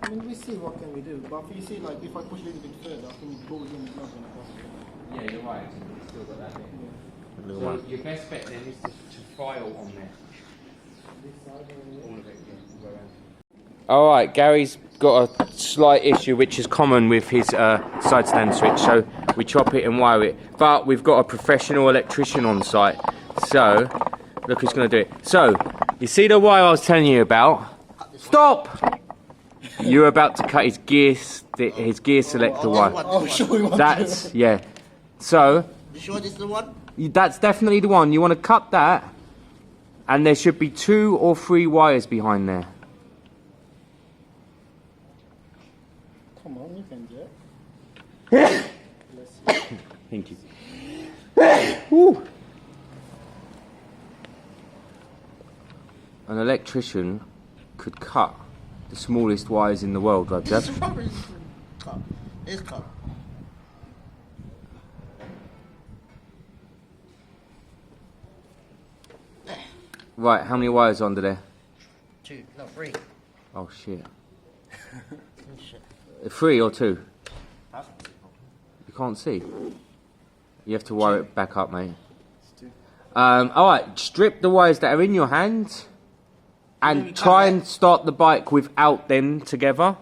I mean, we see what can we do, but you see, like, if I push a little bit further, I think it goes in, it's not going to pass. Yeah, you're right, it's still got that bit. Yeah. So your best bet then is to file on there. This side, All of it, yeah. Alright, Gary's got a slight issue which is common with his side stand switch, so we chop it and wire it. But we've got a professional electrician on site, so look who's going to do it. So, you see the wire I was telling you about? Stop! You're about to cut his gear selector wire. oh, sure we want That's, yeah. So, You sure this is the one? that's definitely the one. You want to cut that, and there should be 2 or 3 wires behind there. Come on, you can do it. Thank you. Woo. An electrician could cut the smallest wires in the world, right, Dad? It's probably cut. It's cut. Right, how many wires are under there? 2, no 3. Oh shit. Shit. 3 or 2? That's You can't see. You have to wire it back up, mate. It's 2. Alright, strip the wires that are in your hand and try and start the bike without them together.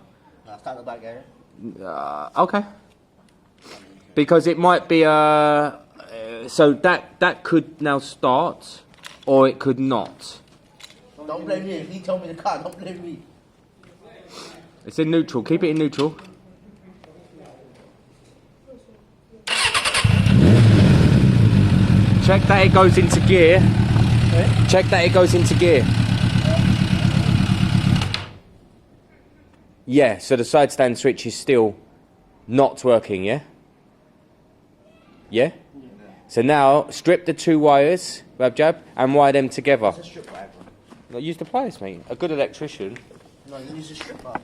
I'll start the back area. Okay. Because it might be so that could now start, or it could not. Don't blame me. He told me to cut. Don't blame me. It's in neutral. Keep it in neutral. Check that it goes into gear. Okay. Check that it goes into gear. Yeah, so the side stand switch is still not working, yeah? Yeah? So now, strip the 2 wires, rab jab, and wire them together. It's a strip wire. No, use the pliers, mate. A good electrician. No, you use a stripper.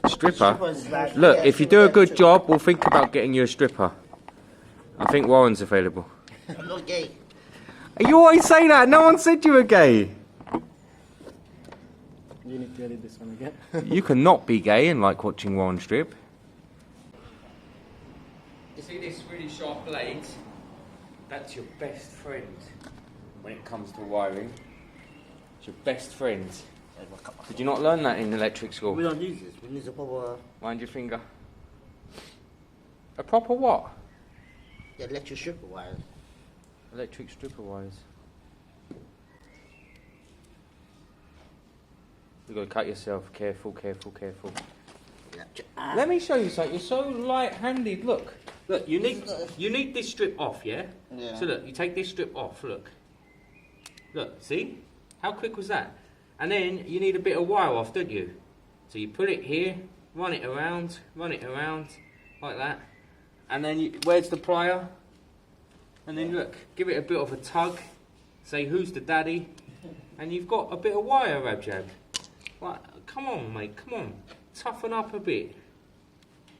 Stripper? Is like, Look, yeah, if you do a good job, we'll think about getting you a stripper. I think Warren's available. I'm not gay. You always say that. No one said you were gay. You need to edit this one again. You cannot be gay and like watching Warren strip. You see this really sharp blade? That's your best friend when it comes to wiring. It's your best friend. Did you not learn that in electric school? We don't use this. We use a proper Mind your finger. A proper what? electric stripper wire. Electric stripper wires. You've got to cut yourself. Careful, careful, careful. Let me show you something. You're so light-handed. Look, you need this strip off, yeah? Yeah. So look, you take this strip off. Look, see? How quick was that? And then you need a bit of wire off, don't you? So you put it here, run it around, like that. And then where's the plier? And then look, give it a bit of a tug. Say, who's the daddy? And you've got a bit of wire, rab jab. Like, come on, mate, come on. Toughen up a bit.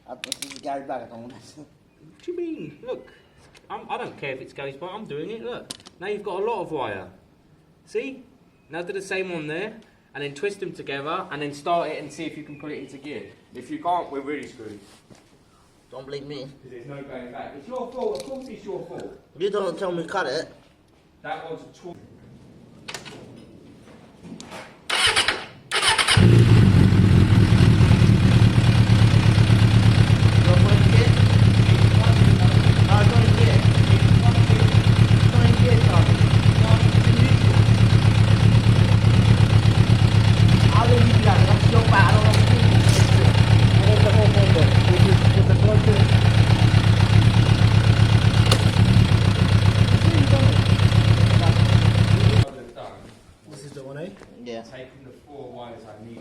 I think Gary back on this. What do you mean? Look, I don't care if it's goes by, I'm doing it, look. Now you've got a lot of wire. See? Now do the same on there, and then twist them together, and then start it and see if you can put it into gear. If you can't, we're really screwed. Don't blame me. Because there's no going back. It's your fault, of course it's your fault. You don't tell me to cut it. That was a tool.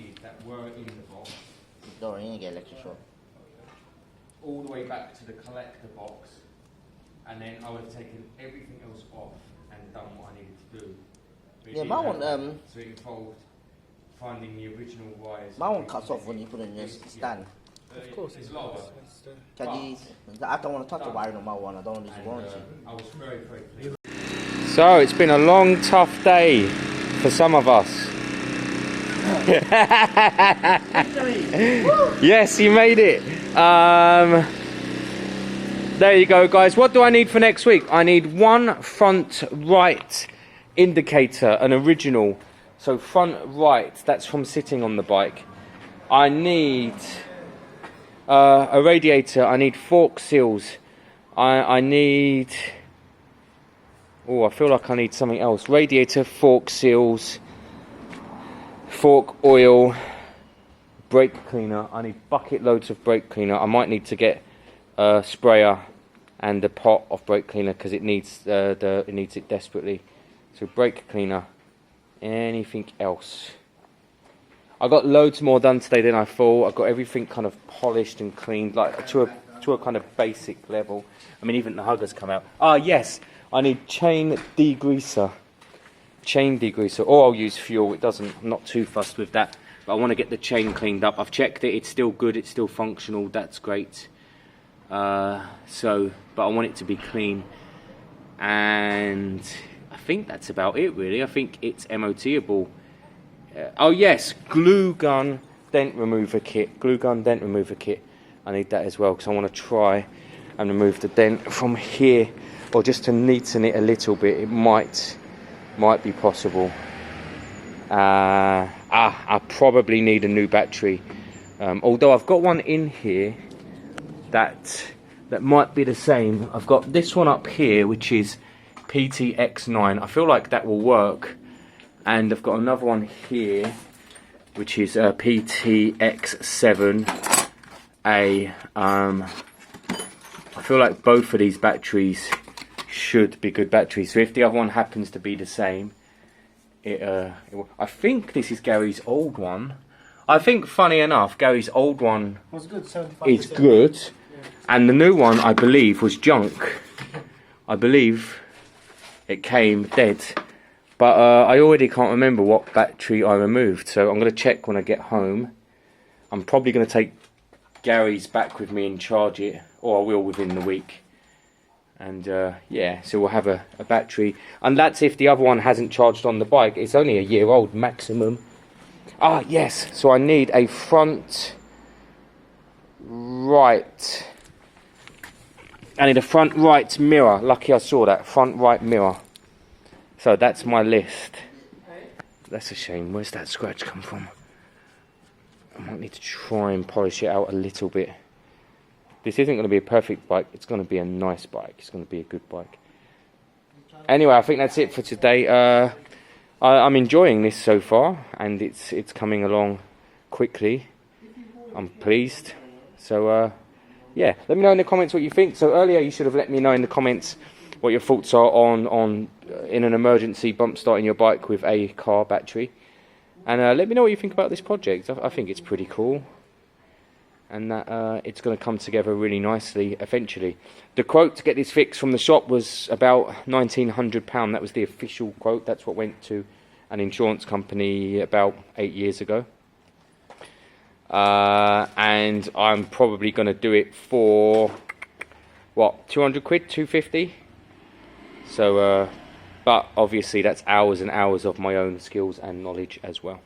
needed that were in the box, Don't really get electric shock. all the way back to the collector box, and then I would have taken everything else off and done what I needed to do. But it Yeah, didn't my one, happen, so it involved finding the original wires. My one cuts off when you put it in your stand. Of course, it's lower. Can you, I don't want to touch the wiring on my one. I don't want to lose the warranty. I was very, very pleased. So it's been a long, tough day for some of us. Yes, he made it. There you go, guys. What do I need for next week? I need one front right indicator, an original. So front right, that's from sitting on the bike. I need a radiator. I need fork seals. I need... Oh, I feel like I need something else. Radiator, fork seals, fork oil, brake cleaner. I need bucket loads of brake cleaner. I might need to get a sprayer and a pot of brake cleaner because it needs it desperately. So brake cleaner. Anything else? I got loads more done today than I thought. I got everything kind of polished and cleaned, like to a kind of basic level. I mean, even the huggers come out. Ah, yes. I need chain degreaser. Chain degreaser. Or I'll use fuel. It doesn't. I'm not too fussed with that. But I want to get the chain cleaned up. I've checked it. It's still good. It's still functional. That's great. But I want it to be clean. And I think that's about it, really. I think it's MOTable. Oh yes, glue gun dent remover kit. Glue gun dent remover kit. I need that as well because I want to try and remove the dent from here. Or just to neaten it a little bit, it might be possible. I probably need a new battery. Although I've got one in here that might be the same. I've got this one up here, which is PTX9. I feel like that will work. And I've got another one here, which is PTX7A. I feel like both of these batteries should be good batteries. So if the other one happens to be the same, I think this is Gary's old one. I think, funny enough, Gary's old one was good, 75%. is good, yeah. And the new one, I believe, was junk. I believe it came dead. But I already can't remember what battery I removed, so I'm going to check when I get home. I'm probably going to take Gary's back with me and charge it, or I will within the week. And yeah, so we'll have a battery. And that's if the other one hasn't charged on the bike. It's only a year old maximum. Ah, yes. So I need a front right. I need a front right mirror. Lucky I saw that. Front right mirror. So that's my list. That's a shame. Where's that scratch come from? I might need to try and polish it out a little bit. This isn't going to be a perfect bike. It's going to be a nice bike. It's going to be a good bike. Anyway, I think that's it for today. I'm enjoying this so far, and it's coming along quickly. I'm pleased. So yeah, let me know in the comments what you think. So earlier you should have let me know in the comments what your thoughts are on in an emergency bump starting your bike with a car battery. And let me know what you think about this project. I think it's pretty cool. And that it's going to come together really nicely eventually. The quote to get this fixed from the shop was about £1,900. That was the official quote. That's what went to an insurance company about 8 years ago. And I'm probably going to do it for, what, 200 quid, 250? So, but obviously that's hours and hours of my own skills and knowledge as well.